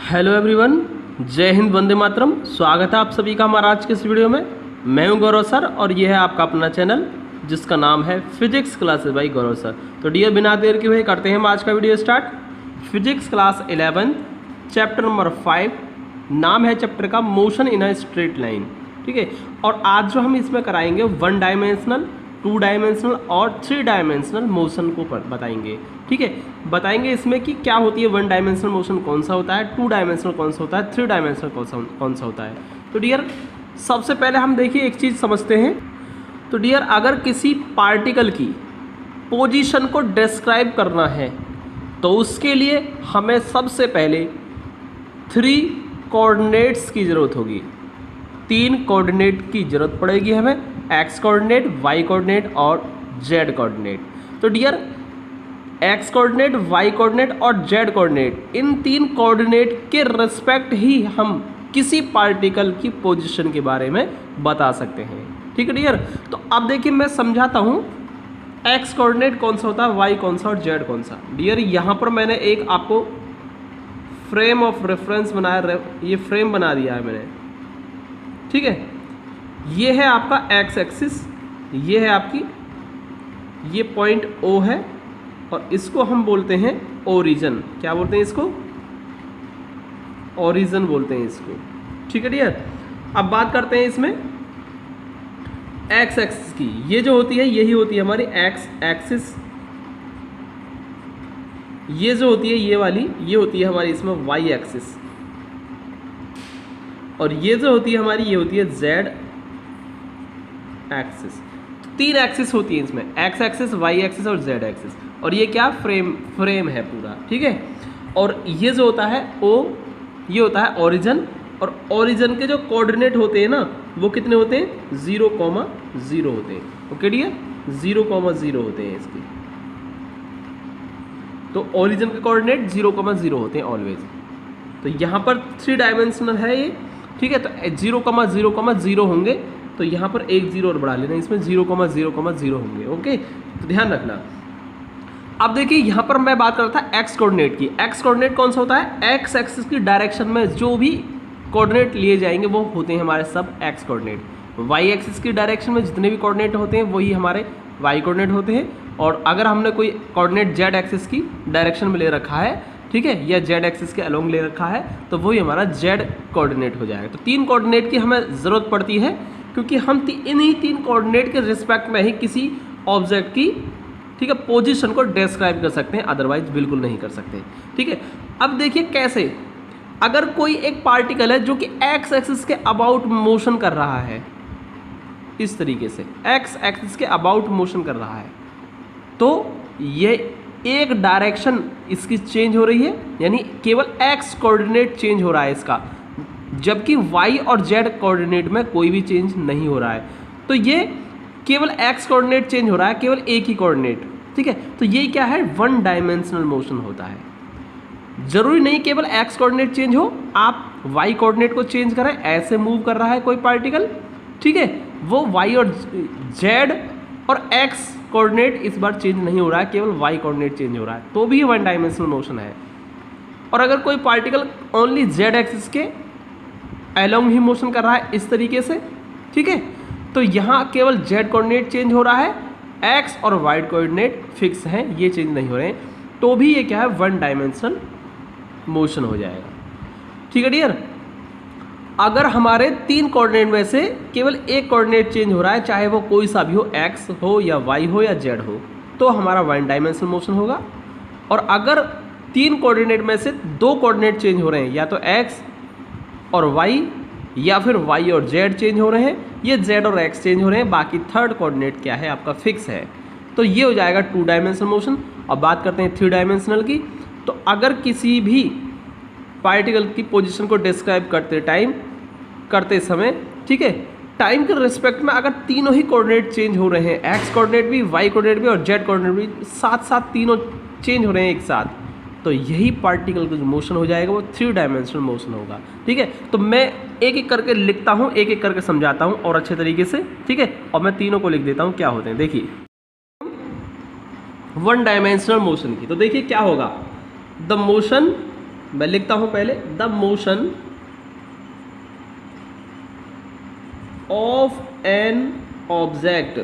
Hello everyone, जय हिंद, वंदे मातरम। स्वागत है आप सभी का हमारा आज के इस वीडियो में। मैं हूं गौरव सर और यह है आपका अपना चैनल जिसका नाम है फिजिक्स क्लासेस बाय गौरव सर। तो डियर, बिना देर के हुए करते हैं हम आज का video start. Physics class 11 chapter number 5, नाम है चैप्टर का motion in a straight line. ठीक है, और आज जो हम इसमें कराएंगे 1 डायमेंशनल, 2 डायमेंशनल और 3 डायमेंशनल मोशन को बताएंगे। ठीक है, बताएंगे इसमें कि क्या होती है 1 डायमेंशनल मोशन कौन सा होता है, 2 डायमेंशनल कौन सा होता है, 3 डायमेंशनल कौन सा होता है। तो डियर, सबसे पहले हम देखिए एक चीज़ समझते हैं। तो डियर, अगर किसी पार्टिकल की पोजीशन को डिस्क्राइब करना है तो उसके लिए हमें सबसे पहले 3 कोऑर्डिनेट्स की ज़रूरत होगी। 3 कोऑर्डिनेट की ज़रूरत पड़ेगी हमें, एक्स कोऑर्डिनेट, वाई कोऑर्डिनेट और जेड कोऑर्डिनेट। तो dear, x coordinate, y coordinate और जेड कोऑर्डिनेट, इन 3 कोऑर्डिनेट के रिस्पेक्ट ही हम किसी पार्टिकल की पोजीशन के बारे में बता सकते हैं। ठीक है डियर, तो अब देखिए मैं समझाता हूँ एक्स कोऑर्डिनेट कौन सा होता है, वाई कौन सा और जेड कौन सा। डियर, यहाँ पर मैंने एक आपको फ्रेम ऑफ रेफरेंस बनाया, ये फ्रेम बना दिया है मैंने। ठीक है, ये है आपका एक्स एक्सिस, ये है आपकी, ये पॉइंट ओ है और इसको हम बोलते हैं ओरिजिन। क्या बोलते हैं इसको? ओरिजिन बोलते हैं इसको। ठीक है डियर, अब बात करते हैं इसमें एक्स एक्सिस की। ये जो होती है यही होती है हमारी एक्स एक्सिस। ये जो होती है ये वाली, ये होती है हमारी इसमें वाई एक्सिस। और ये जो होती है हमारी, ये होती है जेड एक्सिस। 3 एक्सिस होती है इसमें, एक्स एक्सिस, वाई एक्सिस और जेड एक्सिस। और ये क्या फ्रेम है पूरा। ठीक है, और ये जो होता है ओ, ये होता है ओरिजिन। और ओरिजिन के जो कोऑर्डिनेट होते हैं ना, वो कितने होते हैं? 0,0 होते हैं। ओके डियर, 0,0 होते हैं इसके। तो ओरिजिन के कोऑर्डिनेट 0,0 होते हैं ऑलवेज। तो यहाँ पर 3 डायमेंशनल है ये। ठीक है, तो 0,0,0 होंगे, तो यहाँ पर एक 0 और बढ़ा लेना, इसमें 0,0,0 होंगे। ओके, तो ध्यान रखना। अब देखिए यहाँ पर मैं बात कर रहा था एक्स कोऑर्डिनेट की। एक्स कोऑर्डिनेट कौन सा होता है? एक्स एक्सिस की डायरेक्शन में जो भी कोऑर्डिनेट लिए जाएंगे वो होते हैं हमारे सब एक्स कोऑर्डिनेट। वाई एक्सिस की डायरेक्शन में जितने भी कोऑर्डिनेट होते हैं वही हमारे वाई कोऑर्डिनेट होते हैं। और अगर हमने कोई कोऑर्डिनेट जेड एक्सिस की डायरेक्शन में ले रखा है, ठीक है, या जेड एक्सिस के अलोंग ले रखा है, तो वही हमारा जेड कोऑर्डिनेट हो जाएगा। तो 3 कोऑर्डिनेट की हमें ज़रूरत पड़ती है, क्योंकि हम इन्हीं 3 कोऑर्डिनेट के रिस्पेक्ट में ही किसी ऑब्जेक्ट की, ठीक है, पोजीशन को डिस्क्राइब कर सकते हैं, अदरवाइज बिल्कुल नहीं कर सकते। ठीक है, अब देखिए कैसे, अगर कोई एक पार्टिकल है जो कि एक्स एक्सिस के अबाउट मोशन कर रहा है, इस तरीके से एक्स एक्सिस के अबाउट मोशन कर रहा है, तो ये एक डायरेक्शन इसकी चेंज हो रही है, यानी केवल एक्स कोऑर्डिनेट चेंज हो रहा है इसका, जबकि वाई और जेड कोऑर्डिनेट में कोई भी चेंज नहीं हो रहा है। तो ये केवल एक्स कोऑर्डिनेट चेंज हो रहा है, केवल एक ही कोऑर्डिनेट। ठीक है, तो ये क्या है? 1 डायमेंशनल मोशन होता है। जरूरी नहीं केवल एक्स कोऑर्डिनेट चेंज हो, आप वाई कोऑर्डिनेट को चेंज करें। ऐसे मूव कर रहा है कोई पार्टिकल, ठीक है, वो वाई और जेड और एक्स कोऑर्डिनेट इस बार चेंज नहीं हो रहा है, केवल वाई कोऑर्डिनेट चेंज हो रहा है, तो भी 1 डायमेंशनल मोशन है। और अगर कोई पार्टिकल ओनली जेड एक्सिस के अलोंग ही मोशन कर रहा है इस तरीके से, ठीक है, तो यहाँ केवल जेड कोऑर्डिनेट चेंज हो रहा है, एक्स और वाई कोऑर्डिनेट फिक्स हैं, ये चेंज नहीं हो रहे हैं, तो भी ये क्या है? 1 डायमेंशनल मोशन हो जाएगा। ठीक है डियर, अगर हमारे 3 कोऑर्डिनेट में से केवल एक कोऑर्डिनेट चेंज हो रहा है, चाहे वो कोई सा भी हो, एक्स हो या वाई हो या जेड हो, तो हमारा 1 डायमेंशनल मोशन होगा। और अगर 3 कोऑर्डिनेट में से 2 कोऑर्डिनेट चेंज हो रहे हैं, या तो एक्स और वाई या फिर वाई और जेड चेंज हो रहे हैं, ये जेड और एक्स चेंज हो रहे हैं, बाकी 3rd कोऑर्डिनेट क्या है? आपका फिक्स है, तो ये हो जाएगा 2 डायमेंशनल मोशन। अब बात करते हैं 3 डायमेंशनल की। तो अगर किसी भी पार्टिकल की पोजीशन को डिस्क्राइब करते समय, ठीक है, टाइम के रिस्पेक्ट में अगर तीनों ही कोऑर्डिनेट चेंज हो रहे हैं, एक्स कोऑर्डिनेट भी, वाई कोऑर्डिनेट भी और जेड कोऑर्डिनेट भी साथ साथ तीनों चेंज हो रहे हैं एक साथ, तो यही पार्टिकल का जो मोशन हो जाएगा वो 3 डायमेंशनल मोशन होगा। ठीक है, तो मैं एक एक करके लिखता हूँ, एक एक करके समझाता हूँ और अच्छे तरीके से। ठीक है, और मैं तीनों को लिख देता हूँ क्या होते हैं। देखिए 1 डायमेंशनल मोशन की, तो देखिए क्या होगा, द मोशन मैं लिखता हूं पहले, the motion of an object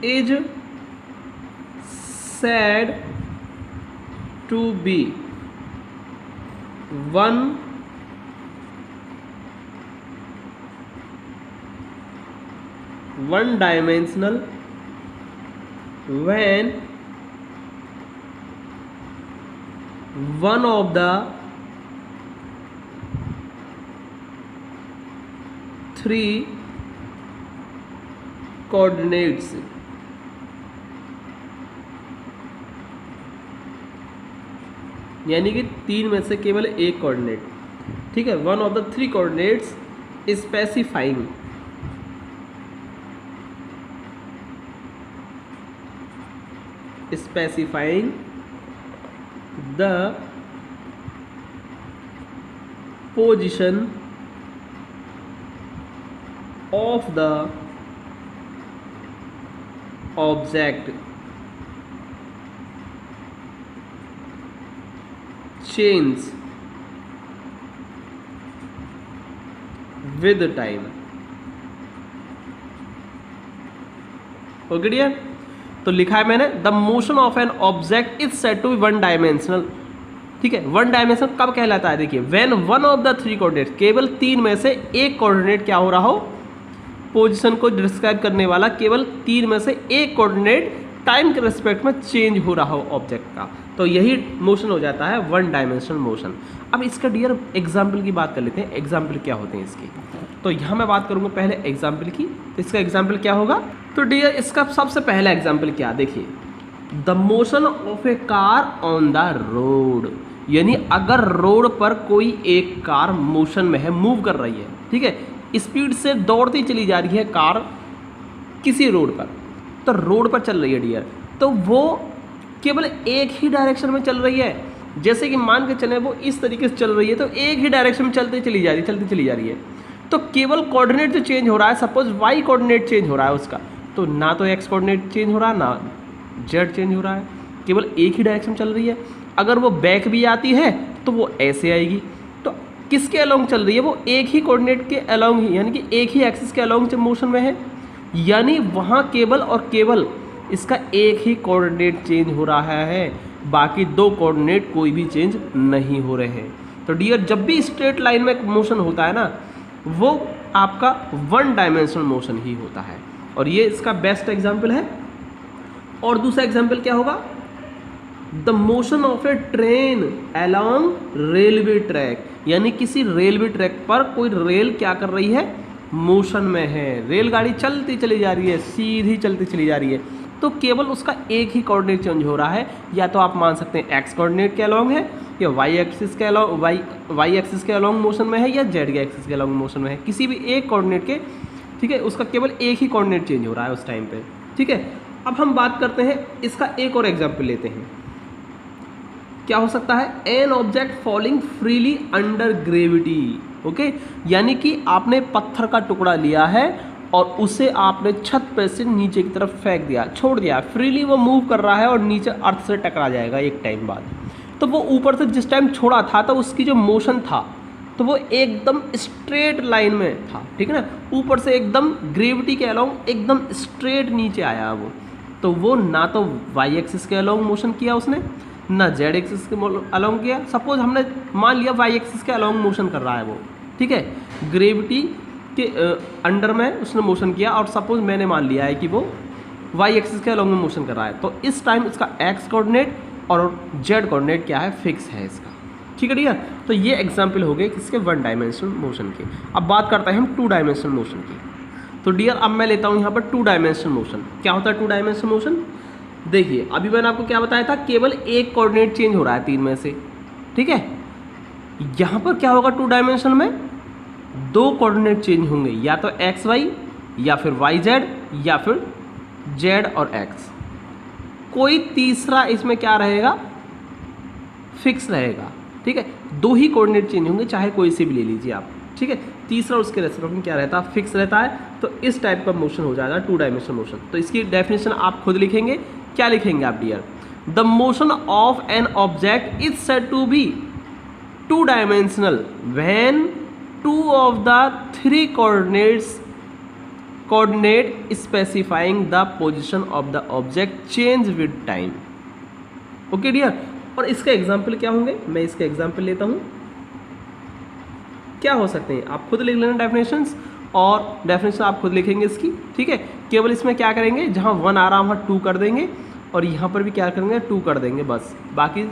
is said to be one dimensional when one of the three coordinates यानी कि तीन में से केवल एक कोऑर्डिनेट, ठीक है, one of the three coordinates specifying the position of the object change with time। Okay dear, तो लिखा है मैंने, the motion of an object is said to be one dimensional. ठीक है, वन डायमेंशनल कब कहलाता है? देखिए, when one of the three coordinate, केवल तीन में से एक कोऑर्डिनेट क्या हो रहा हो, पोजीशन को डिस्क्राइब करने वाला केवल तीन में से एक कोऑर्डिनेट टाइम के रिस्पेक्ट में चेंज हो रहा हो ऑब्जेक्ट का, तो यही मोशन हो जाता है वन डायमेंशनल मोशन। अब इसका डियर एग्जाम्पल की बात कर लेते हैं, एग्जाम्पल क्या होते हैं इसकी। तो यहाँ मैं बात करूँगा पहले एग्जाम्पल की, तो इसका एग्जाम्पल क्या होगा? तो डियर इसका सबसे पहला एग्जाम्पल क्या, देखिए, the motion of A car on the road, यानी अगर रोड पर कोई एक कार मोशन में है, मूव कर रही है, ठीक है, स्पीड से दौड़ती चली जा रही है कार किसी रोड पर, तो रोड पर चल रही है डियर, तो वो केवल एक ही डायरेक्शन में चल रही है। जैसे कि मान के चले वो इस तरीके से चल रही है, तो एक ही डायरेक्शन में चलती चली जा रही है, तो केवल कोऑर्डिनेट जो चेंज हो रहा है, सपोज वाई कोऑर्डिनेट चेंज हो रहा है उसका, तो ना तो एक्स कोऑर्डिनेट चेंज हो रहा है ना जेड चेंज हो रहा है, केवल एक ही डायरेक्शन चल रही है। अगर वो बैक भी आती है तो वो ऐसे आएगी, तो किसके अलोंग चल रही है? वो एक ही कोऑर्डिनेट के अलोंग ही, यानी कि एक ही एक्सिस के अलोंग मोशन में है, यानी वहाँ केवल और केवल इसका एक ही कोऑर्डिनेट चेंज हो रहा है, बाकी दो कोऑर्डिनेट कोई भी चेंज नहीं हो रहे हैं। तो डियर जब भी स्ट्रेट लाइन में मोशन होता है ना, वो आपका वन डायमेंशनल मोशन ही होता है, और ये इसका बेस्ट एग्जाम्पल है। और दूसरा एग्जाम्पल क्या होगा? The motion of A train along railway track, यानी किसी रेलवे ट्रैक पर कोई रेल क्या कर रही है? मोशन में है, रेलगाड़ी चलती चली जा रही है, सीधी चलती चली जा रही है, तो केवल उसका एक ही कोऑर्डिनेट चेंज हो रहा है। या तो आप मान सकते हैं एक्स कोऑर्डिनेट के अलोंग है, या वाई एक्सिस के अलोंग वाई एक्सिस के अलोंग मोशन में है, या जेड के एक्सिस के अलोंग मोशन में है, किसी भी एक कोऑर्डिनेट के, ठीक है, उसका केवल एक ही कोऑर्डिनेट चेंज हो रहा है उस टाइम पे। ठीक है, अब हम बात करते हैं, इसका एक और एग्जाम्पल लेते हैं। क्या हो सकता है? An object falling freely under gravity. Okay, यानी कि आपने पत्थर का टुकड़ा लिया है और उसे आपने छत पे से नीचे की तरफ फेंक दिया, छोड़ दिया, फ्रीली वो मूव कर रहा है और नीचे अर्थ से टकरा जाएगा एक टाइम बाद। तो वो ऊपर से जिस टाइम छोड़ा था तो उसकी जो मोशन था तो वो एकदम स्ट्रेट लाइन में था, ठीक है ना, ऊपर से एकदम ग्रेविटी के अलोंग एकदम स्ट्रेट नीचे आया वो। तो वो ना तो वाई एक्सिस के अलोंग मोशन किया उसने, ना जेड एक्सिस के अलोंग किया। सपोज हमने मान लिया वाई एक्सिस के अलोंग मोशन कर रहा है वो, ठीक है, ग्रेविटी के अंडर में उसने मोशन किया, और सपोज मैंने मान लिया है कि वो वाई एक्सिस के अलोंग में मोशन कर रहा है, तो इस टाइम इसका एक्स कोऑर्डिनेट और जेड कोऑर्डिनेट क्या है? फिक्स है इसका। ठीक है डियर, तो ये एग्जाम्पल हो गए किसके? वन डायमेंशनल मोशन के। अब बात करते हैं हम टू डायमेंशनल मोशन की। तो डियर अब मैं लेता हूँ यहाँ पर टू डायमेंशनल मोशन। क्या होता है टू डायमेंशनल मोशन? देखिए, अभी मैंने आपको क्या बताया था, केवल एक कोऑर्डिनेट चेंज हो रहा है तीन में से, ठीक है। यहाँ पर क्या होगा टू डायमेंशन में? दो कोऑर्डिनेट चेंज होंगे, या तो एक्स वाई, या फिर वाई जेड, या फिर जेड और एक्स। कोई तीसरा इसमें क्या रहेगा? फिक्स रहेगा, ठीक है। दो ही कोऑर्डिनेट चेंज होंगे, चाहे कोई से भी ले लीजिए आप, ठीक है। तीसरा उसके रेस्पेक्ट में क्या रहता है? फिक्स रहता है। तो इस टाइप का मोशन हो जाएगा टू डायमेंशनल मोशन। तो इसकी डेफिनेशन आप खुद लिखेंगे। क्या लिखेंगे आप dear? The motion of an object is said to be two dimensional when two of the three coordinate specifying the position of the object change with time. Okay dear, और इसका एग्जाम्पल क्या होंगे, मैं इसका एग्जाम्पल लेता हूं। क्या हो सकते हैं आप खुद लिख लेना डेफिनेशंस, और डेफिनेशन आप खुद लिखेंगे इसकी, ठीक है। केवल इसमें क्या करेंगे, जहां 1 आ रहा वहाँ 2 कर देंगे, और यहाँ पर भी क्या करेंगे 2 कर देंगे, बस बाकी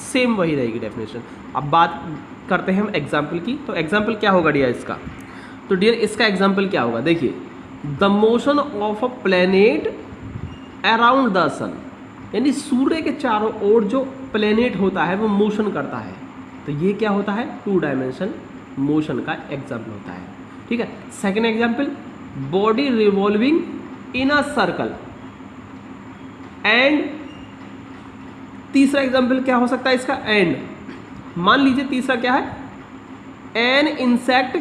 सेम वही रहेगी डेफिनेशन। अब बात करते हैं हम एग्जाम्पल की। तो एग्जाम्पल क्या होगा डियर इसका, तो डियर इसका एग्जाम्पल क्या होगा, देखिए the motion of a planet around the sun, यानी सूर्य के चारों ओर जो प्लैनेट होता है वो मोशन करता है, तो ये क्या होता है 2 डायमेंशन मोशन का एग्जाम्पल होता है, ठीक है। Second example, body revolving in a circle, and तीसरा एग्जाम्पल क्या हो सकता है इसका, एंड मान लीजिए तीसरा क्या है, an insect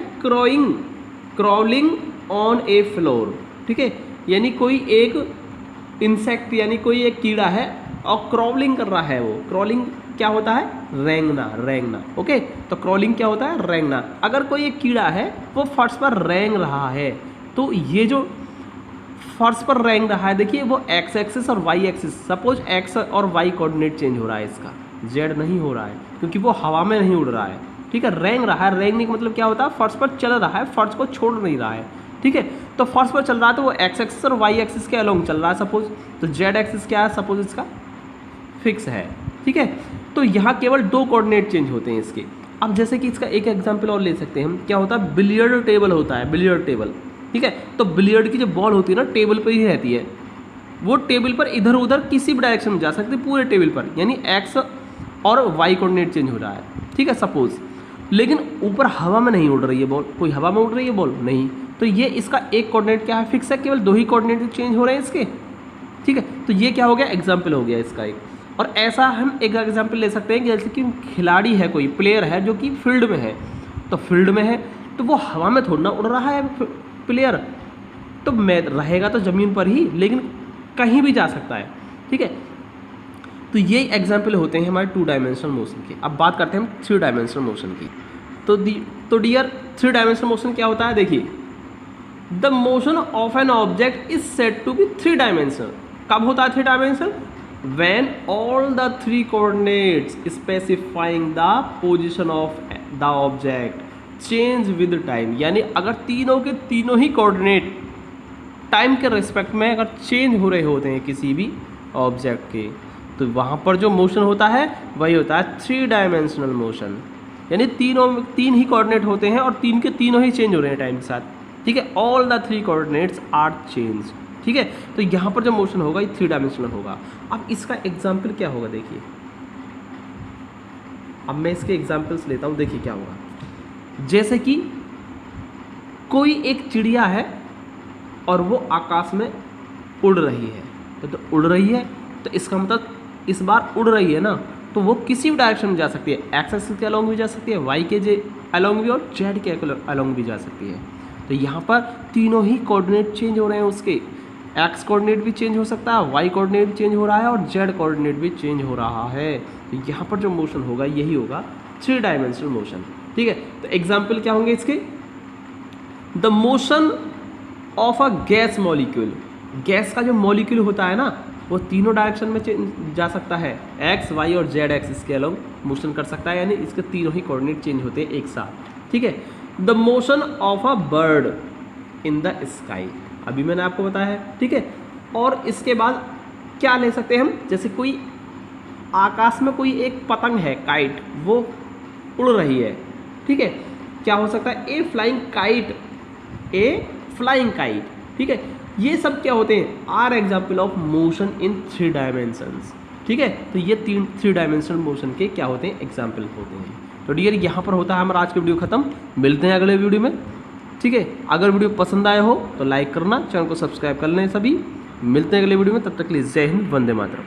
crawling on A floor, ठीक है, यानी कोई एक इंसेक्ट यानी कोई एक कीड़ा है और क्रॉलिंग कर रहा है। वो क्रॉलिंग क्या होता है, रेंगना, ओके। तो क्रॉलिंग क्या होता है, रेंगना। अगर कोई एक कीड़ा है वो फर्श पर रेंग रहा है, तो ये जो फर्श पर रेंग रहा है, देखिए वो एक्स एक्सिस और वाई एक्सिस, सपोज एक्स और वाई कोऑर्डिनेट चेंज हो रहा है, इसका जेड नहीं हो रहा है क्योंकि वो हवा में नहीं उड़ रहा है, ठीक है। रेंग रहा है, रेंगने का मतलब क्या होता है, फर्श पर चल रहा है, फर्श को छोड़ नहीं रहा है, ठीक है। तो फर्श पर चल रहा है तो वो एक्स एक्सिस और वाई एक्सिस के अलोंग चल रहा है सपोज, तो जेड एक्सिस क्या है सपोज इसका फिक्स है, ठीक है। तो यहाँ केवल 2 कोऑर्डिनेट चेंज होते हैं इसके। अब जैसे कि इसका एक एग्जांपल और ले सकते हैं हम, क्या होता है, बिलियर्ड टेबल होता है, बिलियर्ड टेबल, ठीक है। तो बिलियर्ड की जो बॉल होती है ना टेबल पर ही रहती है, वो टेबल पर इधर उधर किसी भी डायरेक्शन में जा सकती है पूरे टेबल पर, यानी एक्स और वाई कोऑर्डिनेट चेंज हो रहा है, ठीक है सपोज। लेकिन ऊपर हवा में नहीं उड़ रही है बॉल, कोई हवा में उड़ रही है बॉल नहीं, तो ये इसका एक कोऑर्डिनेट क्या है, फिक्स है, केवल 2 ही कोऑर्डिनेट चेंज हो रहे हैं इसके, ठीक है। तो ये क्या हो गया, एग्जाम्पल हो गया इसका एक। और ऐसा हम एक एग्जाम्पल ले सकते हैं कि जैसे कि खिलाड़ी है, कोई प्लेयर है जो कि फील्ड में है, तो फील्ड में है तो वो हवा में थोड़ा ना उड़ रहा है प्लेयर, तो मैं रहेगा तो ज़मीन पर ही, लेकिन कहीं भी जा सकता है, ठीक है। तो ये एग्जाम्पल होते हैं हमारे 2 डायमेंशनल मोशन के। अब बात करते हैं हम 3 डायमेंशनल मोशन की। तो डियर 3 डायमेंशनल मोशन क्या होता है, देखिए the motion of an object is said to be 3 dimensional. कब होता है 3 dimensional, when all the 3 coordinates specifying the position of the object change with time, यानी अगर तीनों के तीनों ही कोऑर्डिनेट टाइम के रिस्पेक्ट में अगर चेंज हो रहे होते हैं किसी भी ऑब्जेक्ट के, तो वहाँ पर जो मोशन होता है वही होता है 3 डायमेंशनल मोशन, यानी 3 ही कोऑर्डिनेट होते हैं और 3 के तीनों ही चेंज हो रहे हैं टाइम के साथ, ठीक है। All the 3 coordinates are change, ठीक है। तो यहाँ पर जो मोशन होगा ये 3 डायमेंशनल होगा। अब इसका एग्जाम्पल क्या होगा, देखिए अब मैं इसके एग्जाम्पल्स लेता हूँ, देखिए क्या होगा। जैसे कि कोई एक चिड़िया है और वो आकाश में उड़ रही है, तो उड़ रही है तो इसका मतलब इस बार उड़ रही है ना, तो वो किसी भी डायरेक्शन में जा सकती है, एक्स एक्सिस के अलोंग भी जा सकती है, वाई के जे अलोंग भी और जेड के अलोंग भी जा सकती है। तो यहाँ पर तीनों ही कोऑर्डिनेट चेंज हो रहे हैं उसके, एक्स कोऑर्डिनेट भी चेंज हो सकता है, वाई कोऑर्डिनेट भी चेंज हो रहा है और जेड कोऑर्डिनेट भी चेंज हो रहा है। तो यहाँ पर जो मोशन होगा यही होगा 3 डायमेंशनल मोशन, ठीक है। तो एग्जाम्पल क्या होंगे इसके, the motion of a gas molecule, gas का जो मॉलिक्यूल होता है ना वो तीनों डायरेक्शन में जा सकता है, एक्स वाई और जेड एक्सिस के अलोंग मोशन कर सकता है, यानी इसके तीनों ही कोऑर्डिनेट चेंज होते हैं एक साथ, ठीक है। The motion of a bird in the sky, अभी मैंने आपको बताया है, ठीक है। और इसके बाद क्या ले सकते हैं हम, जैसे कोई आकाश में कोई एक पतंग है, काइट, वो उड़ रही है, ठीक है। क्या हो सकता है, ए फ्लाइंग काइट, ठीक है। ये सब क्या होते हैं, are example of motion in 3 dimensions, ठीक है। तो ये 3 डायमेंशनल मोशन के क्या होते हैं, एग्जाम्पल होते हैं। तो डियर यहाँ पर होता है हमारा आज का वीडियो खत्म, मिलते हैं अगले वीडियो में, ठीक है। अगर वीडियो पसंद आया हो तो लाइक करना, चैनल को सब्सक्राइब कर लें सभी, मिलते हैं अगले वीडियो में, तब तक के लिए जय हिंद, वंदे मातरम।